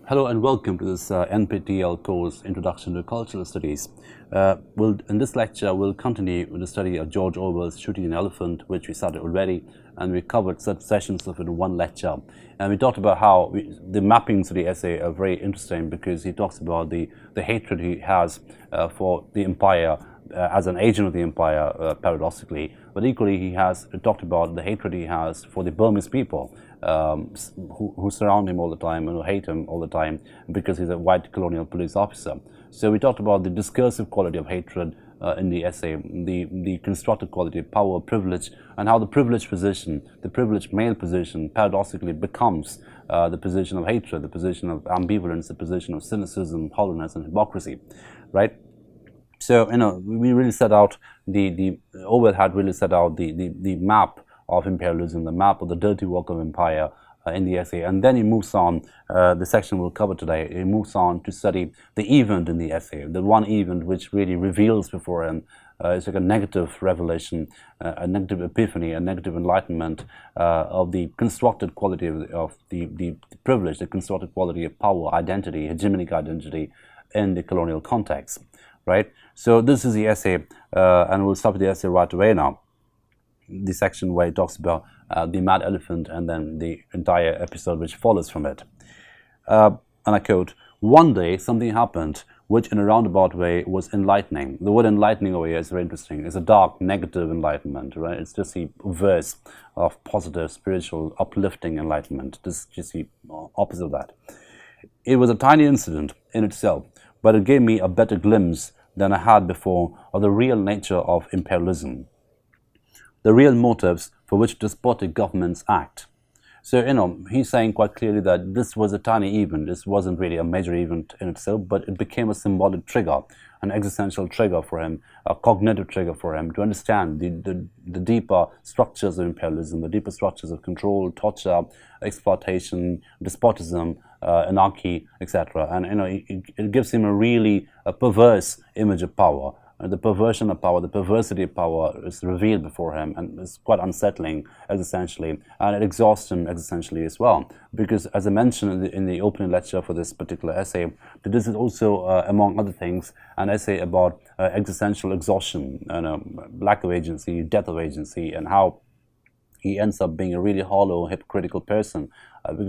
Hello and welcome to this NPTEL course, Introduction to Cultural Studies. In this lecture, we'll continue with the study of George Orwell's Shooting an Elephant, which we started already, and we covered such sessions of it in one lecture. And we talked about how the mappings of the essay are very interesting because he talks about the hatred he has for the empire as an agent of the empire, paradoxically, but equally he has talked about the hatred he has for the Burmese people who surround him all the time and who hate him all the time because he's a white colonial police officer. So we talked about the discursive quality of hatred in the essay, the constructive quality of power, privilege, and how the privileged position, the privileged male position, paradoxically becomes the position of hatred, the position of ambivalence, the position of cynicism, hollowness, and hypocrisy, right? So, we really set out Orwell had really set out the map of imperialism, the map of the dirty work of empire in the essay, and then he moves on, the section we'll cover today, he moves on to study the event in the essay, the one event which really reveals before him, it's like a negative revelation, a negative epiphany, a negative enlightenment of the constructed quality of the privilege, the constructed quality of power, identity, hegemonic identity in the colonial context. Right, so this is the essay, and we'll start with the essay right away now. The section where it talks about the mad elephant and then the entire episode which follows from it. And I quote, "One day something happened which in a roundabout way was enlightening." The word enlightening over here is very interesting. It's a dark, negative enlightenment, right? It's just the verse of positive, spiritual, uplifting enlightenment. This is just the opposite of that. "It was a tiny incident in itself, but it gave me a better glimpse than I had before of the real nature of imperialism, the real motives for which despotic governments act." So, he's saying quite clearly that this was a tiny event. This wasn't really a major event in itself, but it became a symbolic trigger, an existential trigger for him, a cognitive trigger for him to understand the deeper structures of imperialism, the deeper structures of control, torture, exploitation, despotism, anarchy, etc. And it gives him a perverse image of power. The perversion of power, the perversity of power is revealed before him, and it's quite unsettling existentially, and it exhausts him existentially as well. Because, as I mentioned in the opening lecture for this particular essay, that this is also, among other things, an essay about existential exhaustion, lack of agency, death of agency, and how he ends up being a really hollow, hypocritical person.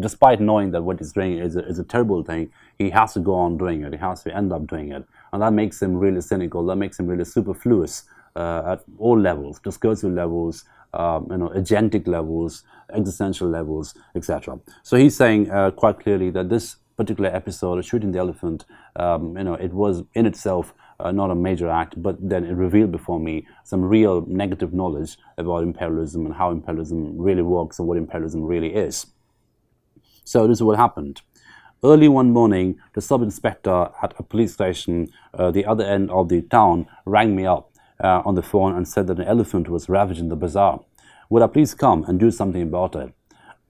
Despite knowing that what he's doing is a terrible thing, he has to go on doing it. He has to end up doing it. And that makes him really cynical. That makes him really superfluous at all levels, discursive levels, agentic levels, existential levels, etc. So he's saying quite clearly that this particular episode of Shooting the Elephant, it was in itself not a major act, but then it revealed before me some real negative knowledge about imperialism and how imperialism really works and what imperialism really is. So this is what happened. Early one morning, the sub-inspector at a police station the other end of the town rang me up on the phone and said that an elephant was ravaging the bazaar. Would I please come and do something about it?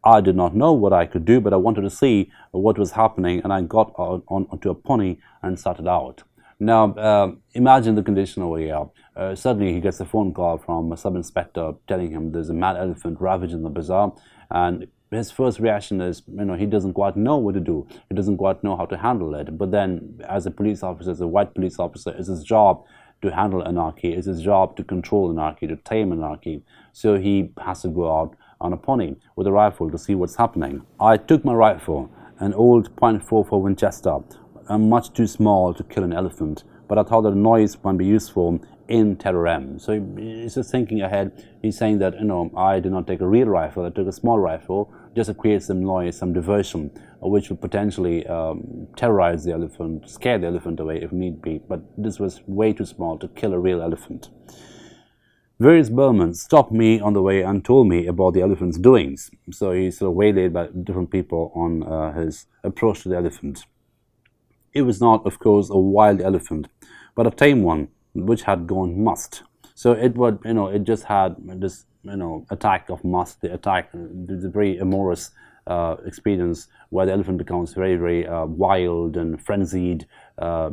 I did not know what I could do, but I wanted to see what was happening, and I got onto a pony and started out. Now, imagine the condition over here. Suddenly he gets a phone call from a sub-inspector telling him there's a mad elephant ravaging the bazaar, and his first reaction is, he doesn't quite know what to do. He doesn't quite know how to handle it. But then, as a police officer, as a white police officer, it's his job to handle anarchy. It's his job to control anarchy, to tame anarchy. So he has to go out on a pony with a rifle to see what's happening. I took my rifle, an old .44 Winchester, much too small to kill an elephant, but I thought that the noise might be useful in terrorem. So he's just thinking ahead. He's saying that, I did not take a real rifle, I took a small rifle just to create some noise, some diversion, which would potentially terrorize the elephant, scare the elephant away if need be, but this was way too small to kill a real elephant. Various Burmans stopped me on the way and told me about the elephant's doings. So he's sort of waylaid by different people on his approach to the elephant. It was not, of course, a wild elephant, but a tame one, which had gone must. So it would, it just had this, attack of must, the very amorous experience where the elephant becomes very, very wild and frenzied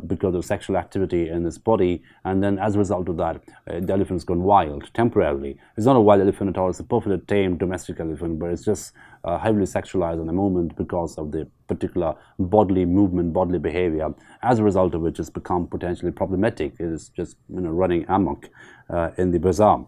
because of sexual activity in its body, and then as a result of that, the elephant's gone wild temporarily. It's not a wild elephant at all, it's a perfectly tame domestic elephant, but it's just heavily sexualized in the moment because of the particular bodily movement, bodily behavior, as a result of which it's become potentially problematic. It is just running amok in the bazaar.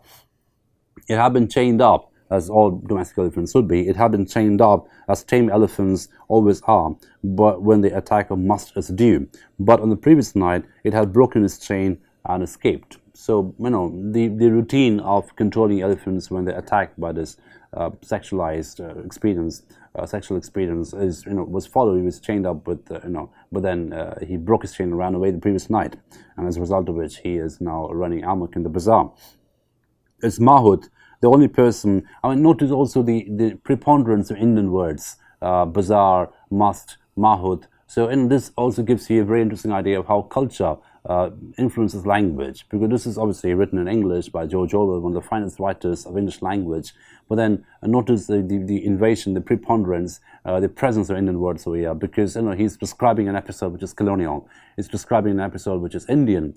It had been chained up, as all domestic elephants should be. It had been chained up as tame elephants always are, but when the attack of must is due. But on the previous night, it had broken its chain and escaped. So, the routine of controlling elephants when they're attacked by this sexualized sexual experience is, was followed. He was chained up with, but then he broke his chain and ran away the previous night. And as a result of which, he is now running amok in the bazaar. It's Mahut, the only person. Notice also the preponderance of Indian words, bazaar, must, Mahut. So, this also gives you a very interesting idea of how culture influences language, because this is obviously written in English by George Orwell, one of the finest writers of English language. But then notice the invasion, the preponderance, the presence of Indian words over here, because he's describing an episode which is colonial. He's describing an episode which is Indian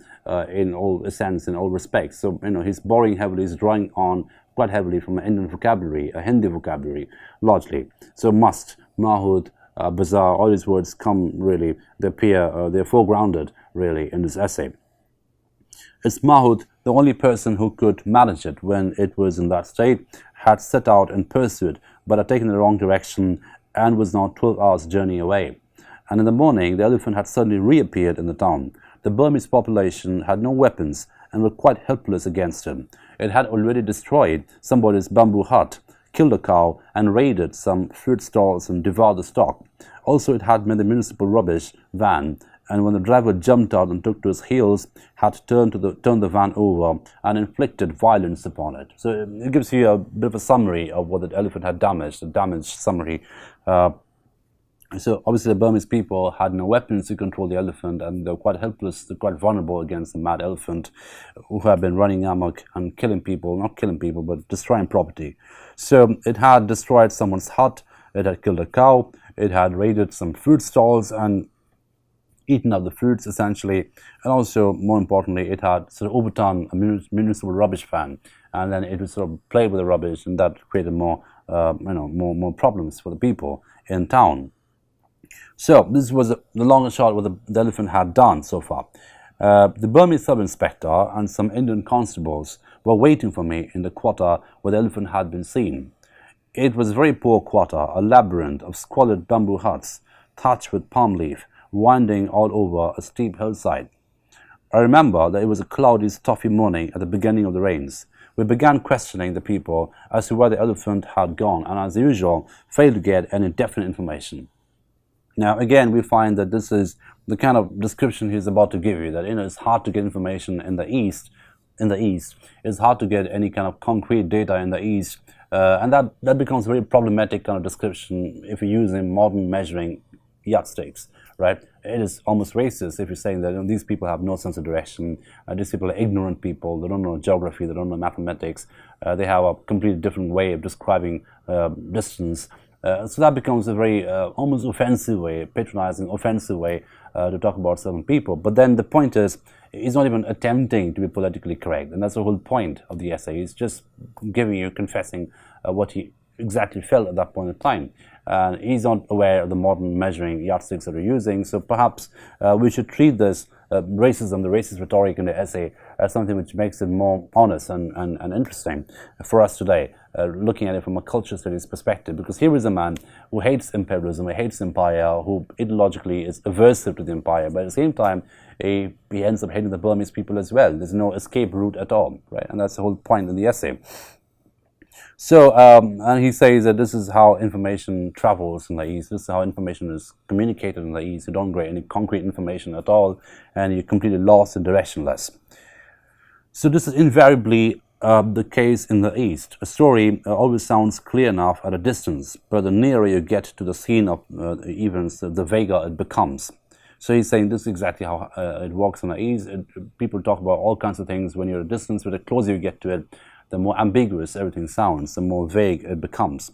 in all sense, in all respects. So he's borrowing heavily, he's drawing on quite heavily from an Indian vocabulary, a Hindi vocabulary, largely. So must, Mahut, bazaar, all these words come really, they appear, they're foregrounded really in this essay. It's Mahut, the only person who could manage it when it was in that state, had set out in pursuit, but had taken the wrong direction and was now 12 hours journey away. And in the morning, the elephant had suddenly reappeared in the town. The Burmese population had no weapons and were quite helpless against him. It had already destroyed somebody's bamboo hut, killed a cow, and raided some fruit stalls and devoured the stock. Also, it had made the municipal rubbish van, and when the driver jumped out and took to his heels, had turned the van over and inflicted violence upon it. So it gives you a bit of a summary of what the elephant had damaged, a damaged summary. So obviously the Burmese people had no weapons to control the elephant, and they were quite helpless, quite vulnerable against the mad elephant who had been running amok and killing people, not killing people, but destroying property. So it had destroyed someone's hut, it had killed a cow, it had raided some fruit stalls and eaten up the fruits essentially, and also more importantly it had sort of overturned a municipal rubbish van, and then it would sort of play with the rubbish, and that created more more problems for the people in town. So this was the long and short what the elephant had done so far. The Burmese sub-inspector and some Indian constables were waiting for me in the quarter where the elephant had been seen. It was a very poor quarter, a labyrinth of squalid bamboo huts, thatched with palm leaf, winding all over a steep hillside. I remember that it was a cloudy, stuffy morning at the beginning of the rains. We began questioning the people as to where the elephant had gone, and as usual, failed to get any definite information. Now, again, we find that this is the kind of description he's about to give you, that it's hard to get information in the East. It's hard to get any kind of concrete data in the East, and that becomes a very problematic kind of description if you're using modern measuring yardsticks, right? It is almost racist if you're saying that these people have no sense of direction, these people are ignorant people, they don't know geography, they don't know mathematics, they have a completely different way of describing distance. So that becomes a very almost offensive way, patronizing, offensive way to talk about certain people. But then the point is, he's not even attempting to be politically correct, and that's the whole point of the essay. He's just giving you, confessing what he exactly felt at that point in time. He's not aware of the modern measuring yardsticks that we're using, so perhaps we should treat this racism, the racist rhetoric in the essay, as something which makes it more honest and interesting for us today, looking at it from a culture studies perspective, because here is a man who hates imperialism, who hates empire, who ideologically is aversive to the empire, but at the same time he ends up hating the Burmese people as well. There's no escape route at all, right? And that's the whole point in the essay. So, and he says that this is how information travels in the East, this is how information is communicated in the East. You don't get any concrete information at all, and you're completely lost and directionless. So this is invariably the case in the East. A story always sounds clear enough at a distance, but the nearer you get to the scene of events, the vaguer it becomes. So he's saying this is exactly how it works in the East. People talk about all kinds of things when you're at a distance, but the closer you get to it, the more ambiguous everything sounds, the more vague it becomes.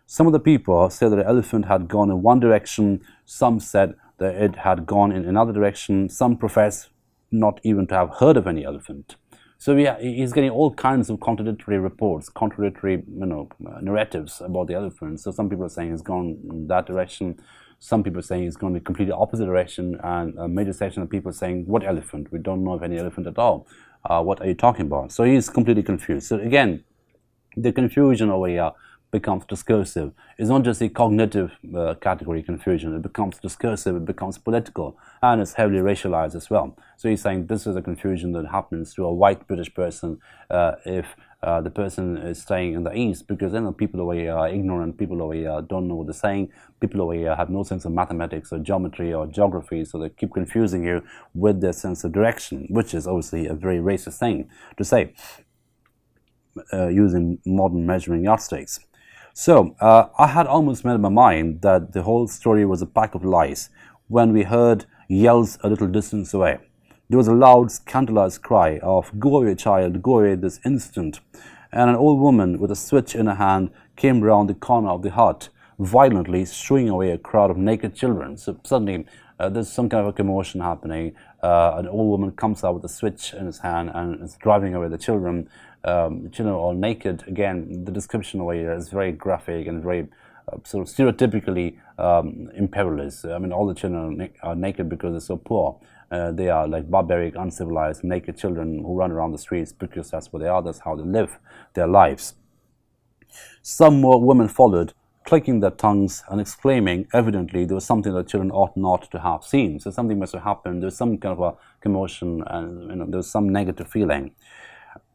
Some of the people say that the elephant had gone in one direction, some said that it had gone in another direction, some profess not even to have heard of any elephant. So he's getting all kinds of contradictory reports, contradictory narratives about the elephant. So some people are saying he's gone in that direction. Some people are saying he's gone in the completely opposite direction, and a major section of people are saying, what elephant? We don't know of any elephant at all. What are you talking about? So he's completely confused. So again, the confusion over here becomes discursive. It's not just a cognitive category confusion, it becomes discursive, it becomes political, and it's heavily racialized as well. So he's saying this is a confusion that happens to a white British person if the person is staying in the East, because people over here are ignorant, people over here don't know what they're saying, people over here have no sense of mathematics or geometry or geography, so they keep confusing you with their sense of direction, which is obviously a very racist thing to say, using modern measuring yardsticks. So I had almost made up my mind that the whole story was a pack of lies when we heard yells a little distance away. There was a loud, scandalized cry of, "Go away, child, go away this instant." And an old woman with a switch in her hand came round the corner of the hut, violently shooing away a crowd of naked children. So suddenly there's some kind of a commotion happening. An old woman comes out with a switch in his hand and is driving away the children. Children all naked. Again, the description over here is very graphic and very sort of stereotypically imperialist. I mean, all the children are naked because they're so poor. They are like barbaric, uncivilized, naked children who run around the streets because that's what they are, that's how they live their lives. Some more women followed, clicking their tongues and exclaiming, evidently there was something that children ought not to have seen. So something must have happened, there was some kind of a commotion, and there was some negative feeling.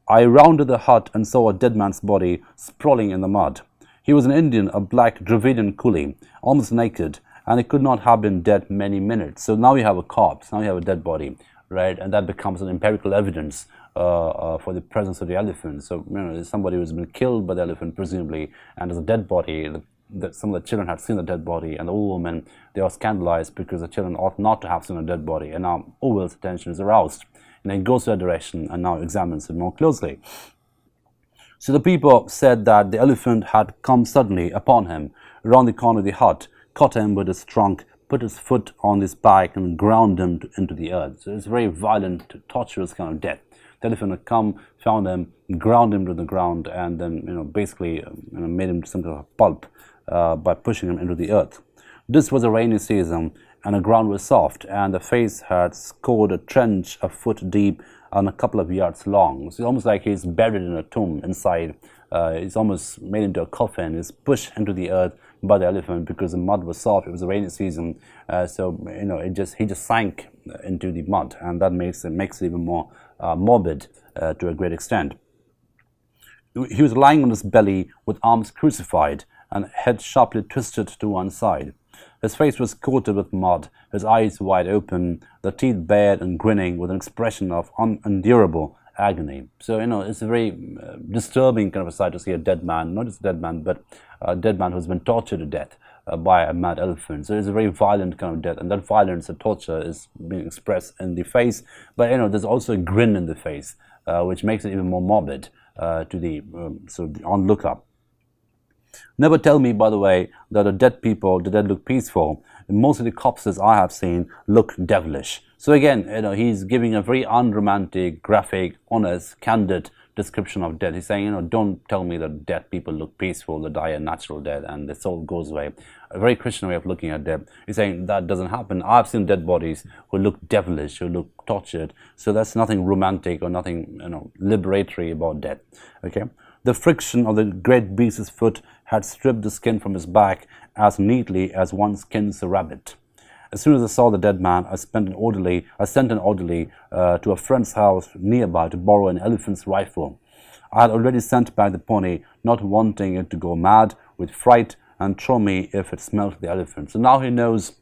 I rounded the hut and saw a dead man's body sprawling in the mud. He was an Indian, a black Dravidian coolie, almost naked, and he could not have been dead many minutes. So now you have a corpse, now you have a dead body, right? And that becomes an empirical evidence for the presence of the elephant. So there's somebody who's been killed by the elephant, presumably, and there's a dead body. Some of the children had seen the dead body, and the old woman, they are scandalized because the children ought not to have seen a dead body. And now Orwell's attention is aroused, and he goes to that direction and now examines it more closely. So the people said that the elephant had come suddenly upon him around the corner of the hut, caught him with his trunk, put his foot on his back and ground him into the earth. So it's a very violent, torturous kind of death. The elephant had come, found him, ground him to the ground, and then basically made him some kind of pulp by pushing him into the earth. This was a rainy season, and the ground was soft, and the face had scored a trench a foot deep and a couple of yards long. So it's almost like he's buried in a tomb inside. He's almost made into a coffin. He's pushed into the earth by the elephant because the mud was soft. It was a rainy season, so he just sank into the mud, and that makes it even more morbid to a great extent. He was lying on his belly with arms crucified and head sharply twisted to one side. His face was coated with mud, his eyes wide open, the teeth bared and grinning with an expression of unendurable agony. So, it's a very disturbing kind of a sight to see a dead man, not just a dead man, but a dead man who's been tortured to death by a mad elephant. So it's a very violent kind of death, and that violence, the torture, is being expressed in the face. But, there's also a grin in the face, which makes it even more morbid to the onlooker. Never tell me, by the way, that the dead look peaceful. Most of the corpses I have seen look devilish. So again, he's giving a very unromantic, graphic, honest, candid description of death. He's saying, don't tell me that dead people look peaceful, they die a natural death, and the soul goes away. A very Christian way of looking at death. He's saying that doesn't happen. I've seen dead bodies who look devilish, who look tortured. So that's nothing romantic or nothing, liberatory about death. Okay. The friction of the great beast's foot had stripped the skin from his back as neatly as one skins a rabbit. As soon as I saw the dead man, I sent an orderly to a friend's house nearby to borrow an elephant's rifle. I had already sent back the pony, not wanting it to go mad with fright and throw me if it smelt the elephant. So now he knows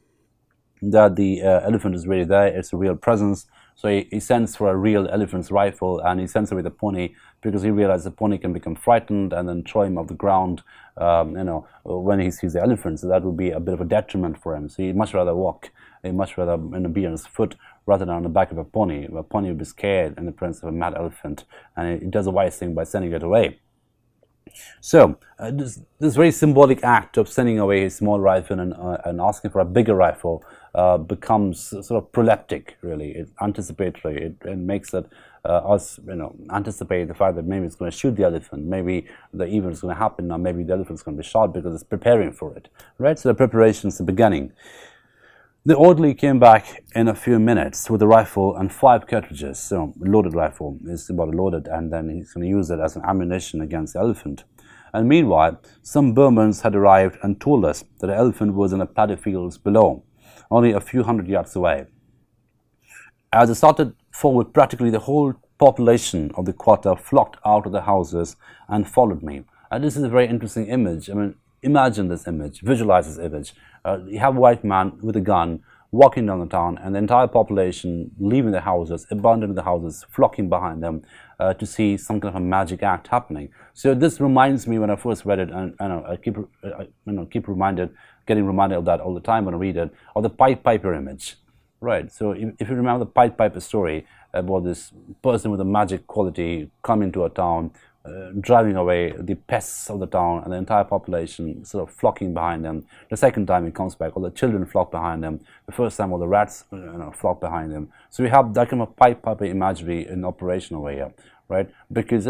that the elephant is really there, it's a real presence. So he sends for a real elephant's rifle, and he sends away the pony because he realizes the pony can become frightened and then throw him off the ground, when he sees the elephant. So that would be a bit of a detriment for him. So he'd much rather walk, he'd much rather be on his foot rather than on the back of a pony. A pony would be scared in the presence of a mad elephant, and he does a wise thing by sending it away. So this very symbolic act of sending away his small rifle and asking for a bigger rifle becomes sort of proleptic, really. It's anticipatory. It makes that us, anticipate the fact that maybe it's going to shoot the elephant, maybe the event is going to happen now, maybe the elephant is going to be shot because it's preparing for it, right? So the preparation's the beginning. The orderly came back in a few minutes with a rifle and 5 cartridges. So loaded rifle is about loaded, and then he's going to use it as an ammunition against the elephant. And meanwhile, some Burmans had arrived and told us that the elephant was in the paddy fields below, only a few hundred yards away. As I started forward, practically the whole population of the quarter flocked out of the houses and followed me. And this is a very interesting image. I mean, imagine this image, visualize this image. You have a white man with a gun walking down the town, and the entire population leaving the houses, abandoning the houses, flocking behind them to see some kind of a magic act happening. So this reminds me, when I first read it, and I keep getting reminded of that all the time when I read it, of the Pied Piper image. Right, so if you remember the Pied Piper story about this person with a magic quality coming to a town, driving away the pests of the town, and the entire population sort of flocking behind them. The second time he comes back, all the children flock behind them. The first time, all the rats flock behind them. So we have that kind of Pied Piper imagery in operation over here, right? Because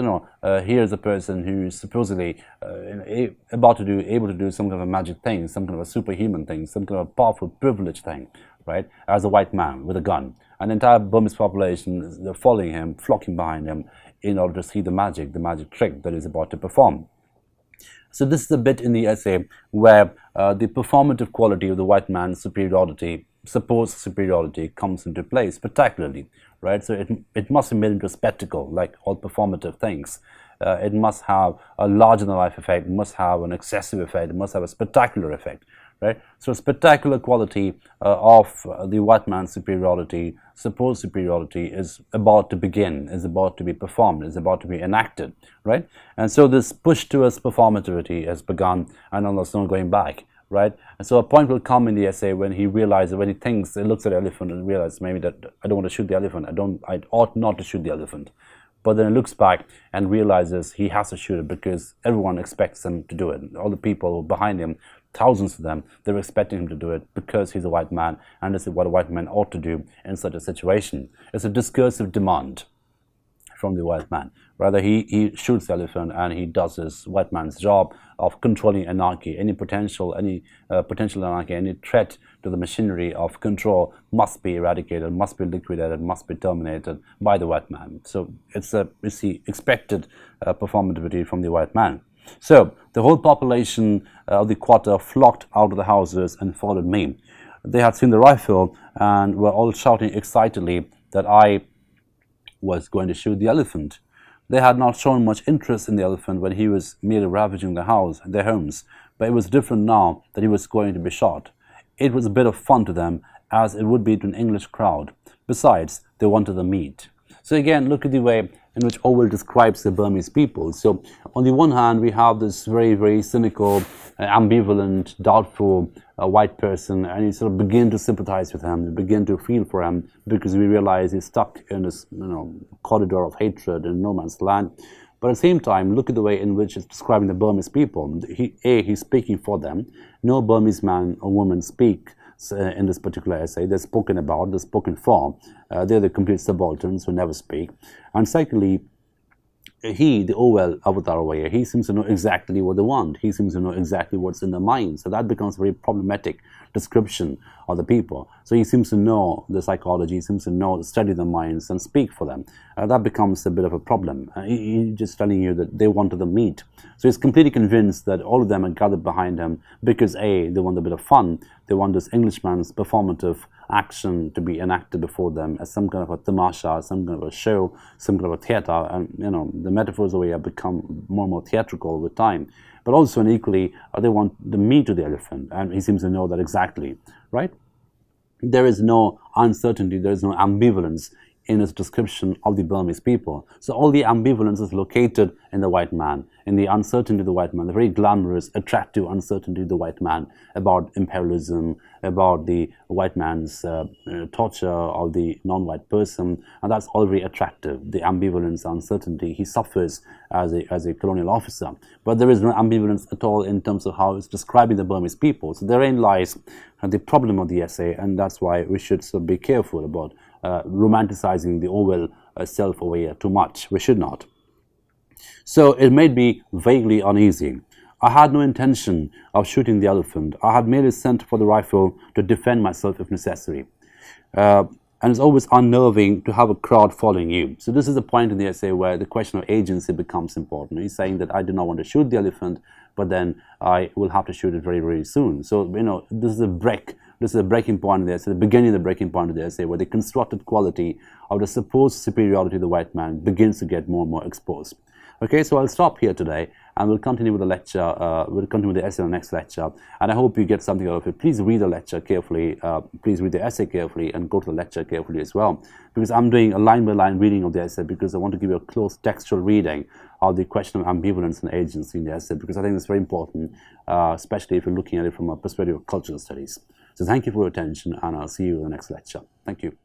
here's a person who's supposedly able to do some kind of a magic thing, some kind of a superhuman thing, some kind of a powerful, privileged thing, right? As a white man with a gun, and the entire Burmese population, they're following him, flocking behind him, in order to see the magic trick that he's about to perform. So this is a bit in the essay where the performative quality of the white man's superiority, supposed superiority, comes into play spectacularly, right? So it must be made into a spectacle, like all performative things. It must have a larger-than-life effect, it must have an excessive effect, it must have a spectacular effect, right? So spectacular quality of the white man's superiority, supposed superiority, is about to begin, is about to be performed, is about to be enacted, right? And so this push towards performativity has begun, and there's no going back, right? And so a point will come in the essay when he realizes, when he thinks, he looks at the elephant and realizes maybe that I don't want to shoot the elephant, I ought not to shoot the elephant. But then he looks back and realizes he has to shoot it because everyone expects him to do it. All the people behind him, thousands of them, they're expecting him to do it because he's a white man, and this is what a white man ought to do in such a situation. It's a discursive demand from the white man. Rather, he shoots the elephant and he does his white man's job of controlling anarchy. Any potential anarchy, any threat to the machinery of control must be eradicated, must be liquidated, must be terminated by the white man. So it's the expected performativity from the white man. So the whole population of the quarter flocked out of the houses and followed me. They had seen the rifle and were all shouting excitedly that I was going to shoot the elephant. They had not shown much interest in the elephant when he was merely ravaging their homes, but it was different now that he was going to be shot. It was a bit of fun to them, as it would be to an English crowd. Besides, they wanted the meat. So again, look at the way in which Orwell describes the Burmese people. So on the one hand, we have this very, very cynical, ambivalent, doubtful white person, and you sort of begin to sympathize with him, you begin to feel for him, because we realize he's stuck in this corridor of hatred in no man's land. But at the same time, look at the way in which it's describing the Burmese people. He's speaking for them. No Burmese man or woman speak in this particular essay. They're spoken about, they're spoken for. They're the complete subalterns who never speak. And secondly, the Orwell avatar over here, he seems to know exactly what they want. He seems to know exactly what's in their minds. So that becomes a very problematic description of the people. So he seems to know the psychology, he seems to study their minds and speak for them. That becomes a bit of a problem. He's just telling you that they wanted the meat. So he's completely convinced that all of them are gathered behind him because A, they want a bit of fun. They want this Englishman's performative action to be enacted before them as some kind of a tamasha, some kind of a show, some kind of a theater, and the metaphors over here become more and more theatrical with time. But also, and equally, they want the meat of the elephant, and he seems to know that exactly, right? There is no uncertainty, there is no ambivalence in his description of the Burmese people. So all the ambivalence is located in the white man, in the uncertainty of the white man, the very glamorous, attractive uncertainty of the white man about imperialism, about the white man's torture of the non-white person, and that's all very attractive, the ambivalence, uncertainty he suffers as a colonial officer. But there is no ambivalence at all in terms of how it's describing the Burmese people. So therein lies the problem of the essay, and that's why we should be careful about romanticizing the Orwell self-aware too much. We should not. So it made me vaguely uneasy. I had no intention of shooting the elephant. I had merely sent for the rifle to defend myself if necessary. And it's always unnerving to have a crowd following you. So this is the point in the essay where the question of agency becomes important. He's saying that I do not want to shoot the elephant, but then I will have to shoot it very, very soon. So, this is a break. This is a breaking point in the essay, the beginning of the breaking point of the essay, where the constructed quality of the supposed superiority of the white man begins to get more and more exposed. Okay, so I'll stop here today, and we'll continue with the lecture. We'll continue with the essay in the next lecture, and I hope you get something out of it. Please read the lecture carefully. Please read the essay carefully, and go to the lecture carefully as well, because I'm doing a line-by-line reading of the essay, because I want to give you a close textual reading of the question of ambivalence and agency in the essay, because I think it's very important, especially if you're looking at it from a perspective of cultural studies. So thank you for your attention, and I'll see you in the next lecture. Thank you.